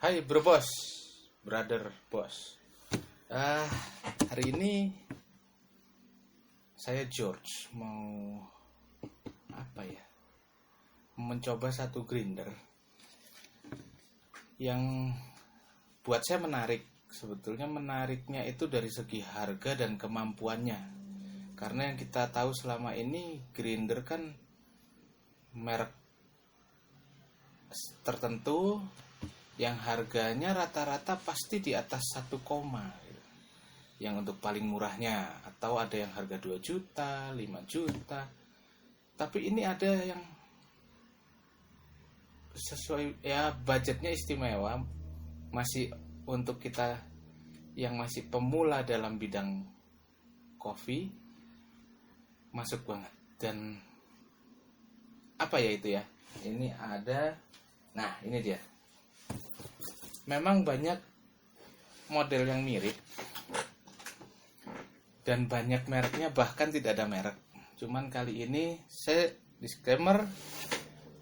Hai bro bos, brother bos. Hari ini saya George mau mencoba satu grinder yang buat saya menarik. Sebetulnya menariknya itu dari segi harga dan kemampuannya. Karena yang kita tahu selama ini grinder kan merek tertentu yang harganya rata-rata pasti di atas 1 koma gitu. Yang untuk paling murahnya, atau ada yang harga 2 juta, 5 juta. Tapi ini ada yang sesuai ya, budgetnya istimewa, masih untuk kita yang masih pemula dalam bidang kopi, masuk banget. Dan apa ya itu ya? Ini ada, nah ini dia. Memang banyak model yang mirip dan banyak mereknya, bahkan tidak ada merek. Cuman kali ini saya disclaimer,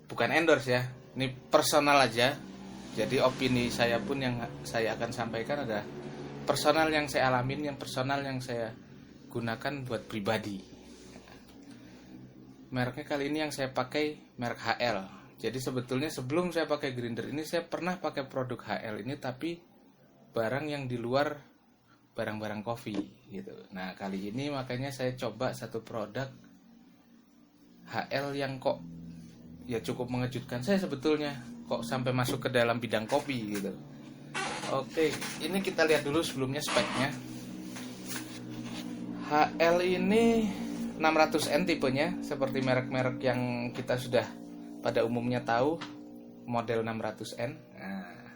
bukan endorse ya, ini personal aja. Jadi opini saya pun yang saya akan sampaikan adalah personal yang saya alamin, yang personal yang saya gunakan buat pribadi. Mereknya kali ini yang saya pakai merek HL. Jadi sebetulnya sebelum saya pakai grinder ini, saya pernah pakai produk HL ini, tapi barang yang di luar barang-barang kopi gitu. Nah kali ini makanya saya coba satu produk HL yang kok ya cukup mengejutkan saya sebetulnya, kok sampai masuk ke dalam bidang kopi gitu. Oke, ini kita lihat dulu sebelumnya speknya. HL ini 600N tipenya, seperti merek-merek yang kita sudah pada umumnya tahu, model 600N. Nah,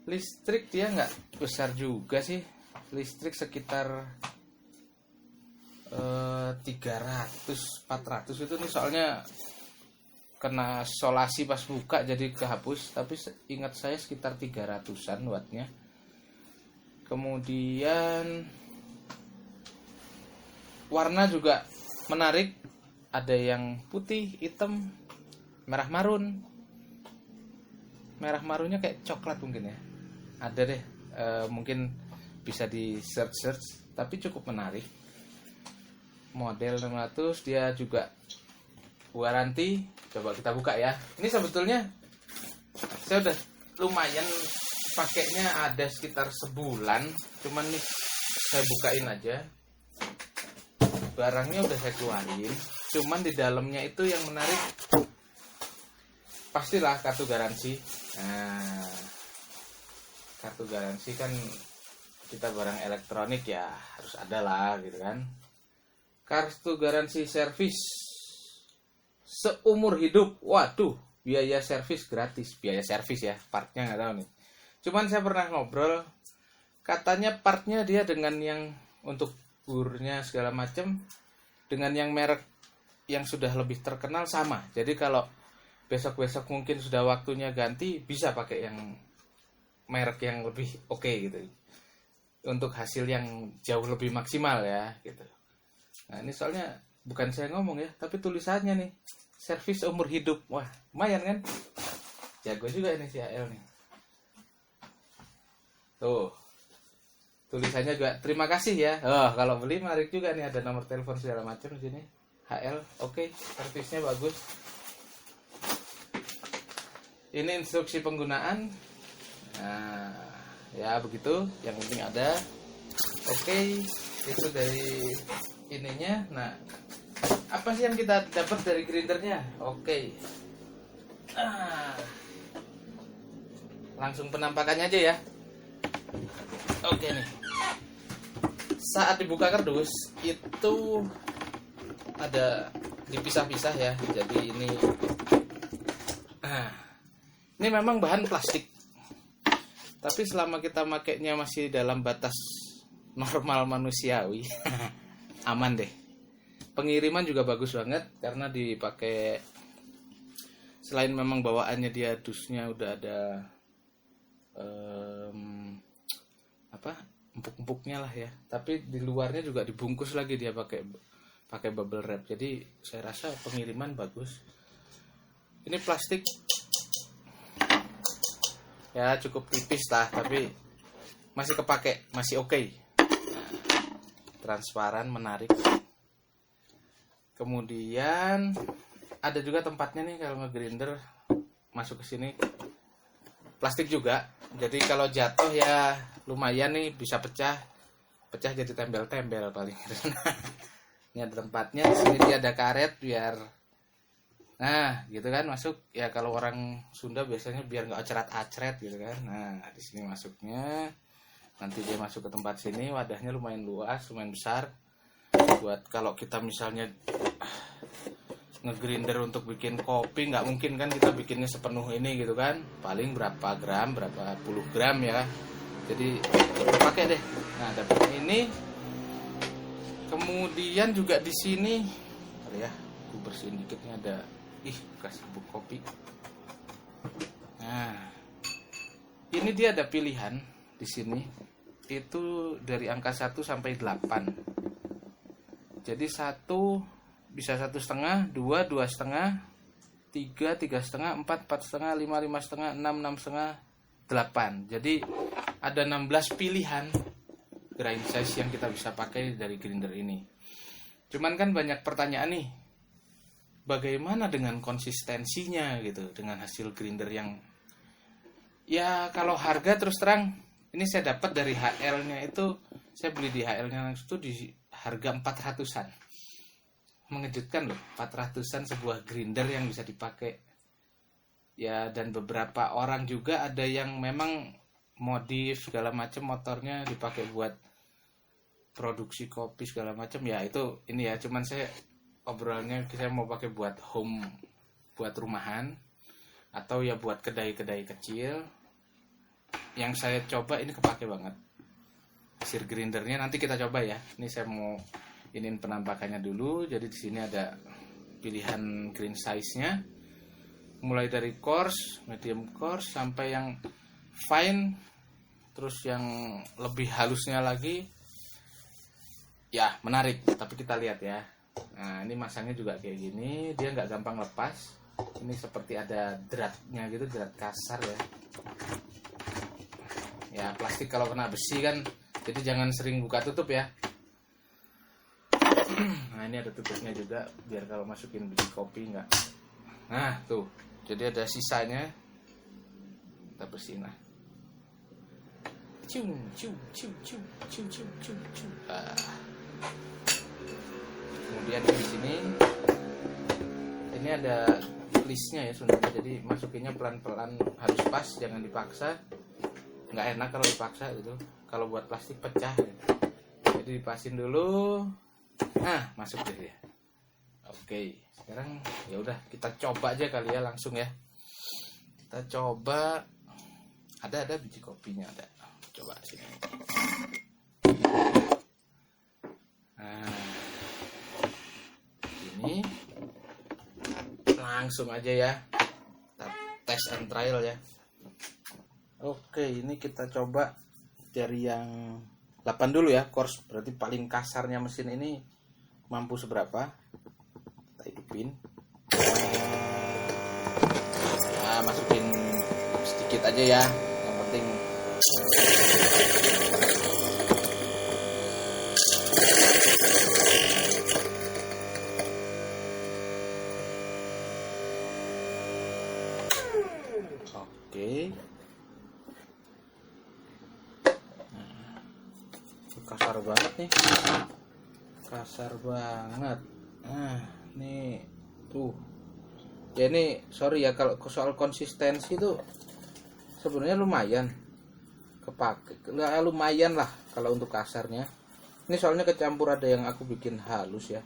listrik dia nggak besar juga sih, listrik sekitar 300-400 itu nih, soalnya kena solasi pas buka jadi kehapus, tapi ingat saya sekitar 300-an wattnya. Kemudian warna juga menarik, ada yang putih, hitam, merah marun. Merah marunnya kayak coklat mungkin ya. Ada deh, mungkin bisa di search, tapi cukup menarik. Model 600, dia juga waranti. Coba kita buka ya. Ini sebetulnya saya udah lumayan pakainya, ada sekitar sebulan. Cuman nih saya bukain aja. Barangnya udah saya keluarin. Cuman di dalamnya itu yang menarik, pastilah kartu garansi. Nah, kartu garansi kan kita barang elektronik ya harus ada lah gitu kan. Kartu garansi servis seumur hidup. Waduh, biaya servis gratis. Biaya servis ya, partnya nggak tahu nih. Cuman saya pernah ngobrol, katanya partnya dia dengan yang untuk burnya segala macam, dengan yang merek yang sudah lebih terkenal sama. Jadi kalau besok-besok mungkin sudah waktunya ganti, bisa pakai yang merek yang lebih oke gitu, untuk hasil yang jauh lebih maksimal ya gitu. Nah ini soalnya bukan saya ngomong ya, tapi tulisannya nih, servis umur hidup. Wah lumayan kan, jago juga ini si HL nih. Tuh tulisannya juga terima kasih ya. Kalau beli menarik juga nih, ada nomor telepon segala macam di sini. HL oke, servisnya bagus. Ini instruksi penggunaan. Nah, ya begitu. Yang penting ada. Oke, itu dari ininya. Nah, apa sih yang kita dapat dari grindernya? Oke. Langsung penampakannya aja ya. Oke nih. Saat dibuka kardus itu ada dipisah-pisah ya. Jadi ini memang bahan plastik, tapi selama kita makainya masih dalam batas normal manusiawi, aman deh. Pengiriman juga bagus banget karena dipakai, selain memang bawaannya dia dusnya udah ada empuk-empuknya lah ya, tapi di luarnya juga dibungkus lagi dia pakai bubble wrap. Jadi saya rasa pengiriman bagus. Ini plastik Ya cukup tipis lah, tapi masih kepake, masih oke. Transparan, menarik. Kemudian ada juga tempatnya nih kalau nge-grinder masuk ke sini. Plastik juga. Jadi kalau jatuh ya lumayan nih, bisa pecah jadi tembel-tembel paling. Ini ada tempatnya, di sini dia ada karet biar gitu kan masuk. Ya kalau orang Sunda biasanya biar nggak acret-acret gitu kan. Nah, di sini masuknya. Nanti dia masuk ke tempat sini, wadahnya lumayan luas, lumayan besar. Buat kalau kita misalnya ngegrinder untuk bikin kopi, nggak mungkin kan kita bikinnya sepenuh ini gitu kan. Paling berapa gram, berapa puluh gram ya. Jadi pakai deh. Nah, dapat ini. Kemudian juga di sini, ya, aku bersihin dikitnya ada, bekas bubuk kopi. Nah, ini dia ada pilihan di sini. Itu dari angka 1 sampai 8. Jadi 1 bisa 1,5, 2, 2,5, 3, 3,5, 4, 4,5, 5, 5,5, 6, 6,5, 8. Jadi ada 16 pilihan grind size yang kita bisa pakai dari grinder ini. Cuman kan banyak pertanyaan nih, bagaimana dengan konsistensinya gitu, dengan hasil grinder yang ya kalau harga terus terang ini saya dapat dari HL-nya itu, saya beli di HL-nya langsung itu di harga 400-an. Mengejutkan loh, 400-an sebuah grinder yang bisa dipakai. Ya, dan beberapa orang juga ada yang memang modif segala macam, motornya dipakai buat produksi kopi segala macam. Ya itu ini ya, cuman saya obrolannya saya mau pakai buat home, buat rumahan atau ya buat kedai-kedai kecil. Yang saya coba ini kepake banget hasil grindernya, nanti kita coba ya. Ini saya mau iniin penampakannya dulu. Jadi di sini ada pilihan grind size-nya, mulai dari coarse, medium coarse sampai yang fine, terus yang lebih halusnya lagi. Ya menarik, tapi kita lihat ya. Nah ini masangnya juga kayak gini, dia nggak gampang lepas. Ini seperti ada dratnya gitu, drat kasar ya. Ya plastik kalau kena besi kan, jadi jangan sering buka tutup ya. Nah ini ada tutupnya juga, biar kalau masukin biji kopi nggak. Nah tuh, jadi ada sisanya, kita bersihin lah. Cium. Kemudian di sini ini ada listnya ya sebenarnya, jadi masukinnya pelan-pelan, harus pas, jangan dipaksa. Nggak enak kalau dipaksa gitu, kalau buat plastik pecah gitu. Jadi dipasin dulu. Nah masuk deh ya. Oke, sekarang ya udah kita coba aja kali ya, langsung ya. Kita coba. Ada biji kopinya, ada. Coba sini. Nah ini langsung aja ya, kita test and trial ya. Oke, ini kita coba dari yang 8 dulu ya, coarse, berarti paling kasarnya mesin ini mampu seberapa. Kita hidupin. Nah, masukin sedikit aja ya, yang penting. Oke. Kasar banget nih, kasar banget. Nah nih tuh ya, ini sorry ya kalau soal konsistensi tuh sebenarnya lumayan kepake, lumayan lah kalau untuk kasarnya. Ini soalnya kecampur, ada yang aku bikin halus ya,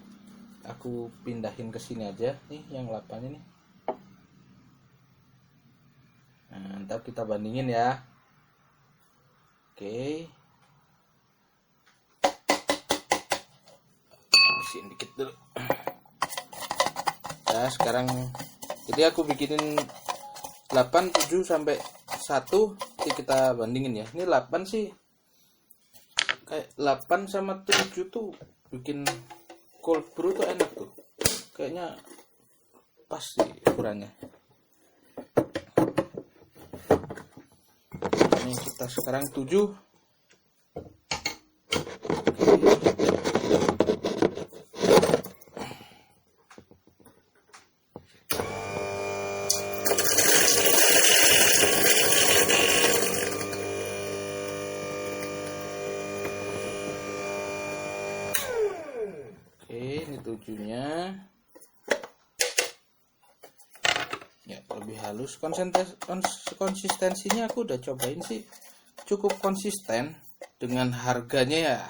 aku pindahin ke sini aja nih yang 8 ini. Nah ntar kita bandingin ya. Oke, dikit dulu. Nah sekarang jadi aku bikinin 8, 7 sampai 1, kita bandingin ya. Ini 8 sih kayak 8 sama 7 tuh bikin cold brew tuh enak tuh, kayaknya pas sih ukurannya. Ini kita sekarang 7. Ini 7-nya. Ya, lebih halus. Konsistensinya aku udah cobain sih, cukup konsisten dengan harganya ya.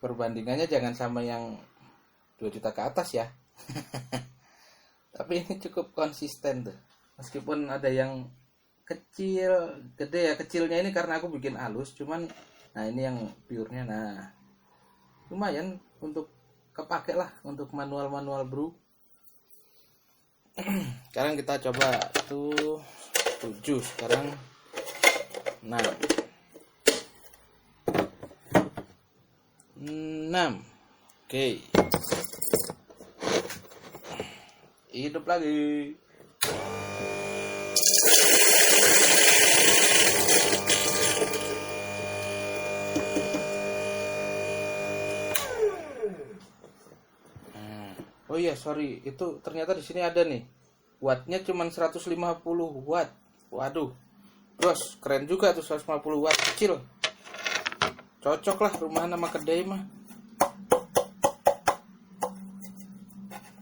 Perbandingannya jangan sama yang 2 juta ke atas ya. Tapi ini cukup konsisten tuh. Meskipun ada yang kecil, gede ya. Kecilnya ini karena aku bikin halus, cuman nah ini yang purenya. Nah, lumayan untuk kepake lah untuk manual brew. Sekarang kita coba tuh 7, sekarang 6. Oke. Hidup lagi. Oh iya, sorry, itu ternyata di sini ada nih. Wattnya cuma 150 watt. Waduh. Bros, keren juga tuh 150 watt, kecil. Cocok lah rumahan sama kedai mah.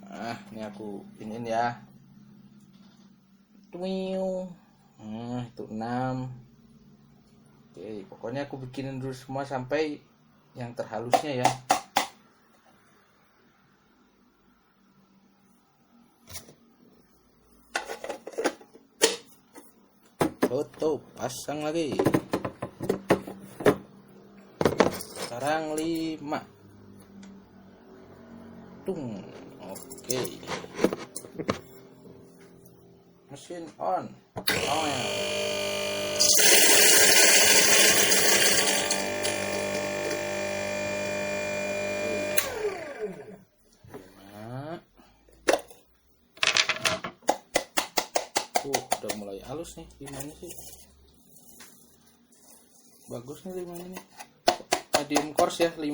Nah, ini aku iniin ya. Itu 6. Oke, pokoknya aku bikinin dulu semua sampai yang terhalusnya ya. Foto pasang lagi. Sekarang 5. Oke. Mesin on. Ya. Udah mulai halus nih 5-nya sih. Bagus nih 5-nya nih. Medium coarse ya 5.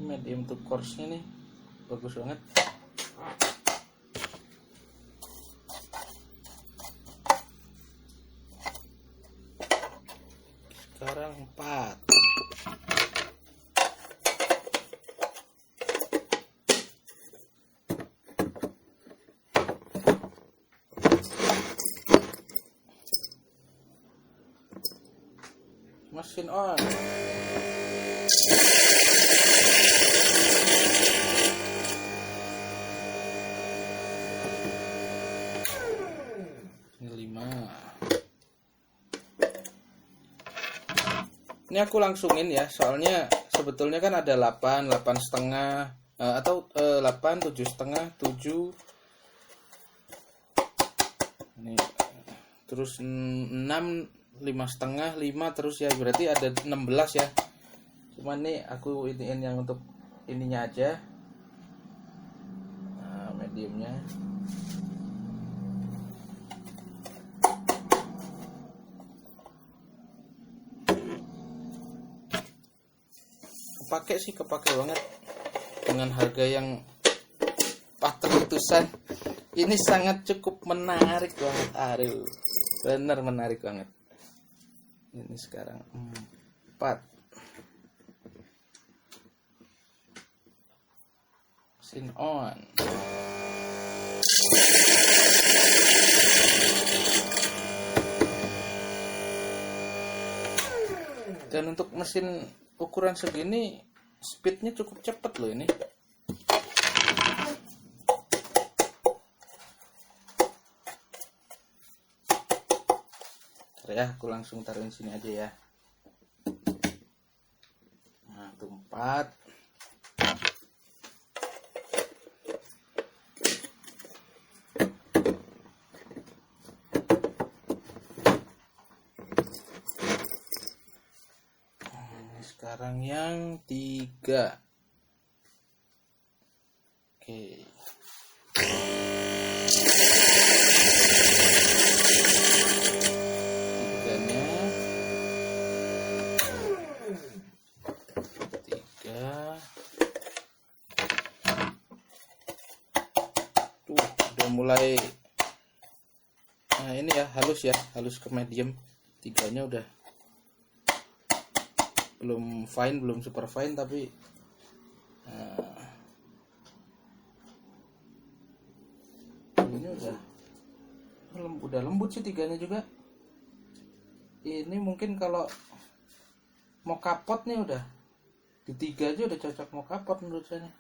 Medium to coarse-nya nih bagus banget. Sekarang 4. Mesin on. Ini 5. Ini aku langsungin ya, soalnya sebetulnya kan ada 8, 8,5 atau 8, 7,5, 7. Ini terus 6, 5,5, 5 terus ya, berarti ada 16 ya. Cuman nih aku iniin yang untuk ininya aja. Nah, mediumnya. Kepake banget dengan harga yang 400-an. Ini sangat cukup menarik banget. Aduh, bener menarik banget. Ini sekarang 4. Mesin on. Dan untuk mesin ukuran segini speednya cukup cepet loh ini. Ya, aku langsung taruhin sini aja ya. Nah, itu 4. Sekarang yang 3. Oke. Tiganya, tiga, tuh udah mulai. Nah ini ya halus ke medium. Tiganya udah belum fine, belum super fine, tapi ini udah lembut sih tiganya juga. Ini mungkin kalau mau kapot nih udah di tiga aja udah cocok mau kapot menurut saya.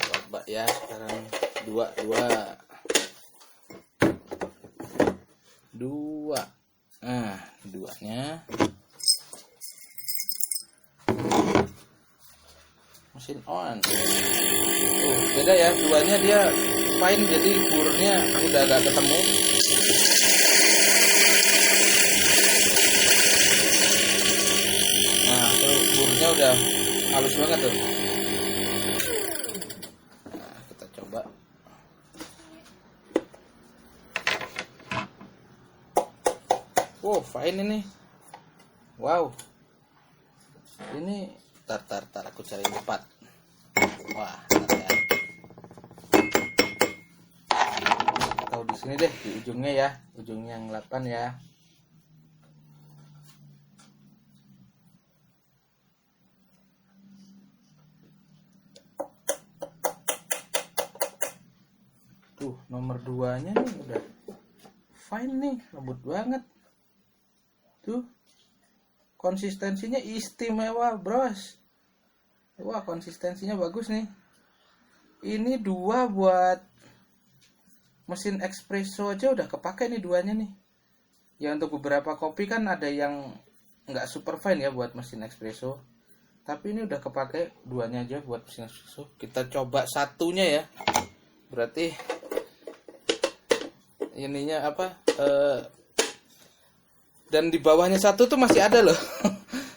Coba ya sekarang dua. Nah duanya mesin on. Tuh beda ya, duanya dia fine, jadi burnya udah agak ketemu. Nah tuh burnya udah halus banget tuh. Nah kita coba. Wow fine ini. Wow ini tar aku cari 4. Wah ya. Atau di sini deh, di ujungnya ya, ujung yang 8 ya. Tuh nomor 2 nya nih udah fine nih, lembut banget. Tuh konsistensinya istimewa bros. Wah konsistensinya bagus nih. Ini 2 buat mesin espresso aja udah kepake nih duanya nih. Ya untuk beberapa kopi kan ada yang nggak super fine ya buat mesin espresso. Tapi ini udah kepake duanya aja buat mesin espresso. Kita coba satunya ya. Berarti ininya apa? Dan di bawahnya 1 tuh masih ada loh.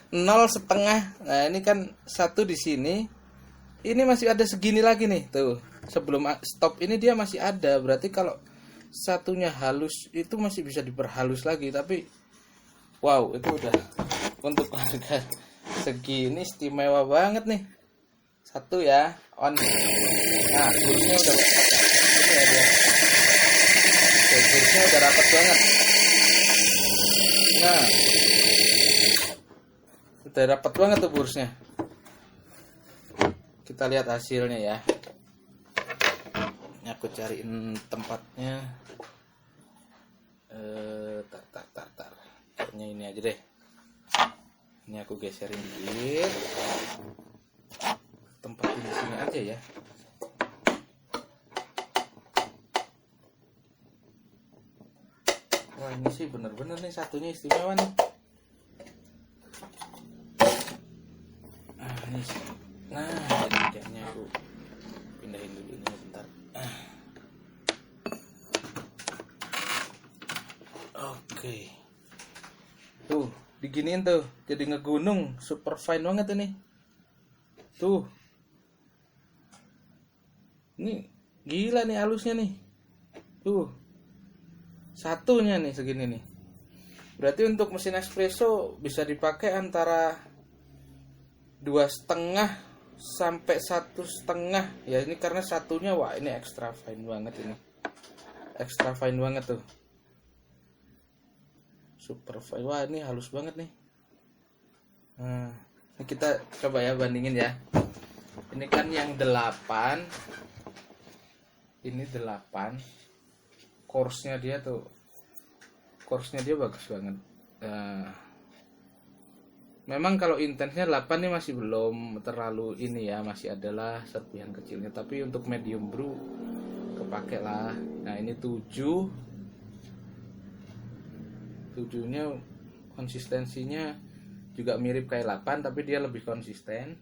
0,5. Nah ini kan 1 di sini, ini masih ada segini lagi nih tuh. Sebelum stop ini dia masih ada. Berarti kalau satunya halus itu masih bisa diperhalus lagi. Tapi wow itu udah untuk harga segini istimewa banget nih. 1 ya on. Nah kursnya udah ini ya dia. Kursnya udah rapat banget. Nah udah rapat banget tuh bursnya. Kita lihat hasilnya ya. Ini aku cariin tempatnya. Tar. Kayaknya ini aja deh. Ini aku geserin dikit. Tempatin di sini aja ya. Wah ini sih bener-bener nih satunya istimewa nih. Nah ini kayaknya aku pindahin dulu ini bentar. Oke. Tuh diginiin tuh jadi ngegunung, super fine banget ini. Tuh ini gila nih halusnya nih. Tuh satunya nih segini nih. Berarti untuk mesin espresso bisa dipakai antara 2,5 sampai 1,5 ya. Ini karena satunya wah ini extra fine banget ini. Extra fine banget tuh. Super fine. Wah ini halus banget nih. Nah, ini kita coba ya bandingin ya. Ini kan yang 8. Ini 8. Course-nya dia tuh. Course-nya dia bagus banget. Memang kalau intensnya 8 nih masih belum terlalu ini ya, masih adalah serpihan kecilnya. Tapi untuk medium brew kepake lah. Nah ini 7. 7-nya konsistensinya juga mirip kayak 8, tapi dia lebih konsisten.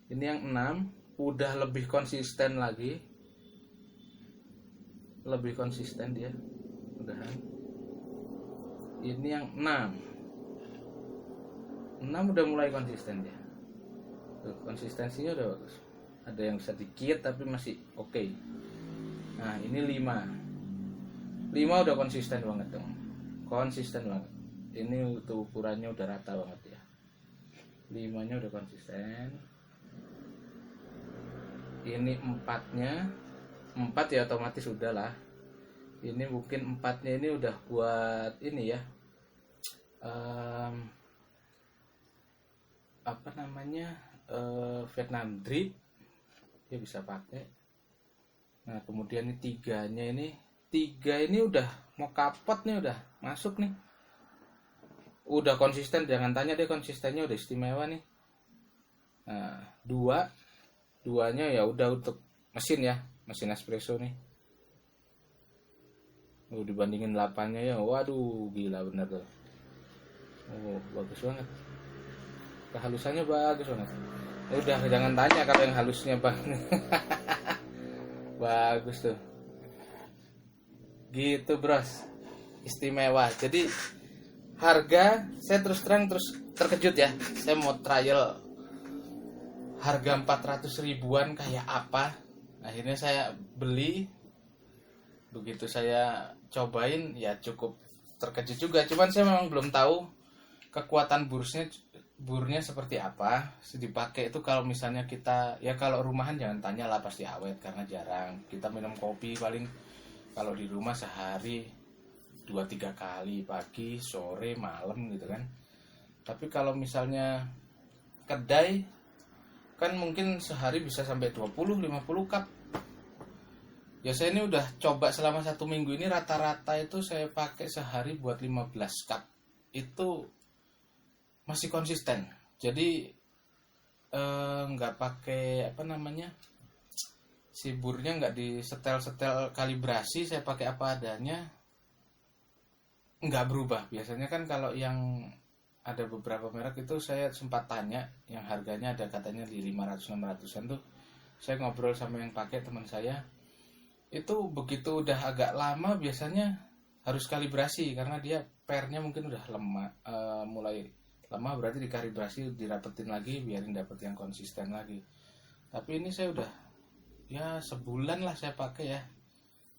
Ini yang 6 udah lebih konsisten lagi. Lebih konsisten dia. Udahan. Ini yang 6 6 udah mulai konsisten dia. Tuh, konsistensinya udah bagus. Ada yang sedikit tapi masih oke. Nah ini 5 udah konsisten banget dong. Konsisten banget. Ini untuk ukurannya udah rata banget ya. 5-nya udah konsisten. Ini 4-nya 4 ya otomatis udah lah. Ini mungkin 4-nya ini udah buat ini ya, apa namanya, Vietnam drip dia bisa pakai. Nah kemudian ini 3-nya ini 3 ini udah mau kapot nih, udah masuk nih, udah konsisten. Jangan tanya deh, konsistennya udah istimewa nih. Nah 2-nya ya udah untuk mesin ya, mesin espresso nih. Dibandingin 8-nya ya, waduh gila bener tuh. Bagus banget, kehalusannya bagus banget. Udah jangan tanya kalau yang halusnya bang. Bagus tuh gitu bros, istimewa. Jadi harga saya terus terkejut ya. Saya mau trial harga 400 ribuan kayak apa. Akhirnya saya beli. Begitu saya cobain ya cukup terkejut juga. Cuman saya memang belum tahu kekuatan burnya seperti apa. Dipakai itu kalau misalnya kita ya, kalau rumahan jangan tanya lah, pasti awet karena jarang kita minum kopi. Paling kalau di rumah sehari 2-3 kali, pagi, sore, malam gitu kan. Tapi kalau misalnya kedai kan mungkin sehari bisa sampai 20-50 cup. Ya saya ini udah coba selama 1 minggu ini, rata-rata itu saya pakai sehari buat 15 cup. Itu masih konsisten. Jadi nggak pakai apa namanya, si burnya nggak di setel kalibrasi, saya pakai apa adanya, nggak berubah. Biasanya kan kalau yang ada beberapa merek itu saya sempat tanya, yang harganya ada katanya di 500-600an tuh. Saya ngobrol sama yang pakai, teman saya, itu begitu udah agak lama biasanya harus kalibrasi karena dia pernya mungkin udah lemah, mulai lemah, berarti dikalibrasi, dirapetin lagi biarin dapet yang konsisten lagi. Tapi ini saya udah ya sebulan lah saya pakai ya,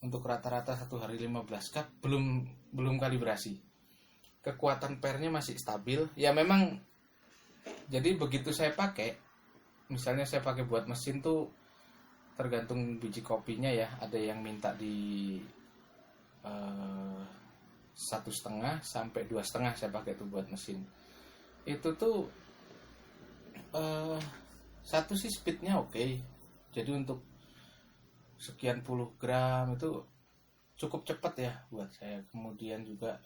untuk rata-rata 1 hari 15 cup, belum kalibrasi. Kekuatan pernya masih stabil ya. Memang jadi begitu saya pakai, misalnya saya pakai buat mesin tuh tergantung biji kopinya ya. Ada yang minta di 1,5 sampai 2,5 saya pakai tuh buat mesin. Itu tuh satu sih speednya oke. Jadi untuk sekian puluh gram itu cukup cepat ya buat saya. Kemudian juga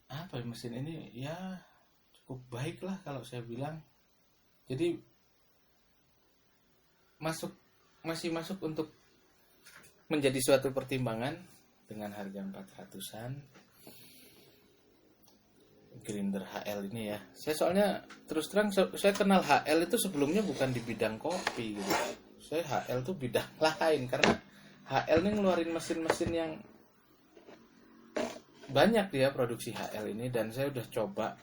apa ya, mesin ini ya cukup baik lah kalau saya bilang. Jadi masih masuk untuk menjadi suatu pertimbangan dengan harga 400-an. Grinder HL ini ya, saya soalnya terus terang saya kenal HL itu sebelumnya bukan di bidang kopi gitu. Saya HL tuh bidang lain, karena HL ini ngeluarin mesin-mesin yang banyak dia produksi HL ini, dan saya udah coba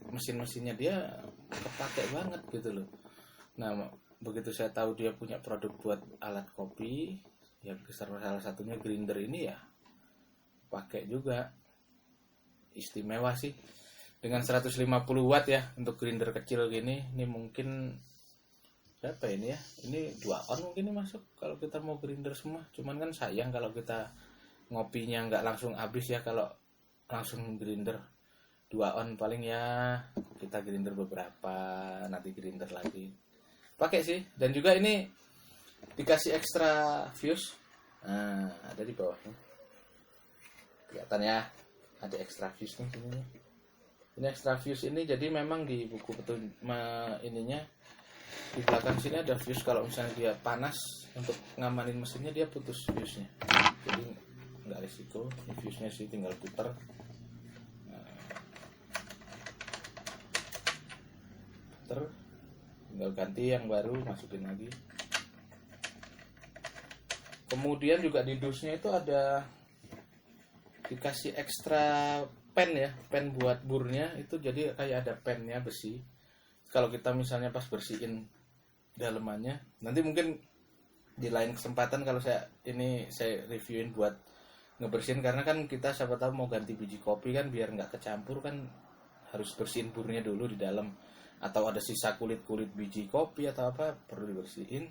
mesin-mesinnya, dia kepake banget gitu loh. Nah begitu saya tahu dia punya produk buat alat kopi, yang salah satunya grinder ini ya pakai juga. Istimewa sih. Dengan 150 watt ya untuk grinder kecil gini. Ini mungkin berapa ini ya? Ini 2 on mungkin ini masuk kalau kita mau grinder semua. Cuman kan sayang kalau kita ngopinya nggak langsung habis ya, kalau langsung grinder 2 on paling ya kita grinder beberapa, nanti grinder lagi. Pakai sih. Dan juga ini dikasih ekstra fuse. Nah, ada di bawahnya. Kelihatan ya, ada ekstra fuse nih sini. Ini extra fuse ini jadi memang di buku ininya di belakang sini ada fuse. Kalau misalnya dia panas, untuk ngamanin mesinnya dia putus fuse-nya. Jadi nggak risiko. Ini fuse-nya sih tinggal puter. Tinggal ganti yang baru, masukin lagi. Kemudian juga di dusnya itu ada dikasih ekstra pen ya, pen buat burnya itu, jadi kayak ada pennya besi. Kalau kita misalnya pas bersihin dalemannya, nanti mungkin di lain kesempatan kalau saya reviewin buat ngebersihin, karena kan kita siapa tahu mau ganti biji kopi kan, biar nggak kecampur kan harus bersihin burnya dulu di dalam, atau ada sisa kulit biji kopi atau apa perlu dibersihin.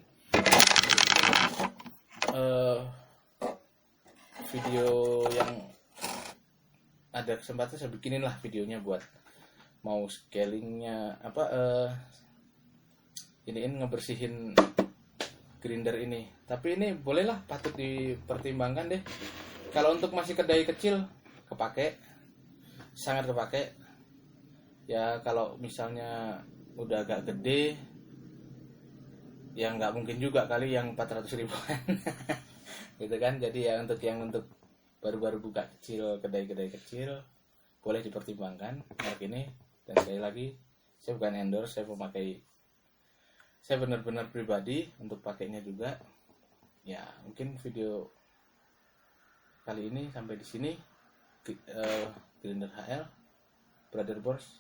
Video yang ada kesempatan saya bikinin lah videonya buat mau scalingnya apa, ngebersihin grinder ini. Tapi ini bolehlah, patut dipertimbangkan deh. Kalau untuk masih kedai kecil kepake, sangat kepake ya. Kalau misalnya udah agak gede ya nggak mungkin juga kali yang 400 ribuan gitu kan. Jadi ya untuk baru-baru buka kecil, kedai-kedai kecil, boleh dipertimbangkan merek ini. Dan sekali lagi, saya bukan endorse, saya benar-benar pribadi untuk pakainya juga. Ya mungkin video kali ini sampai di sini. Grinder HL, Brother Boss,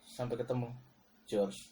sampai ketemu, George.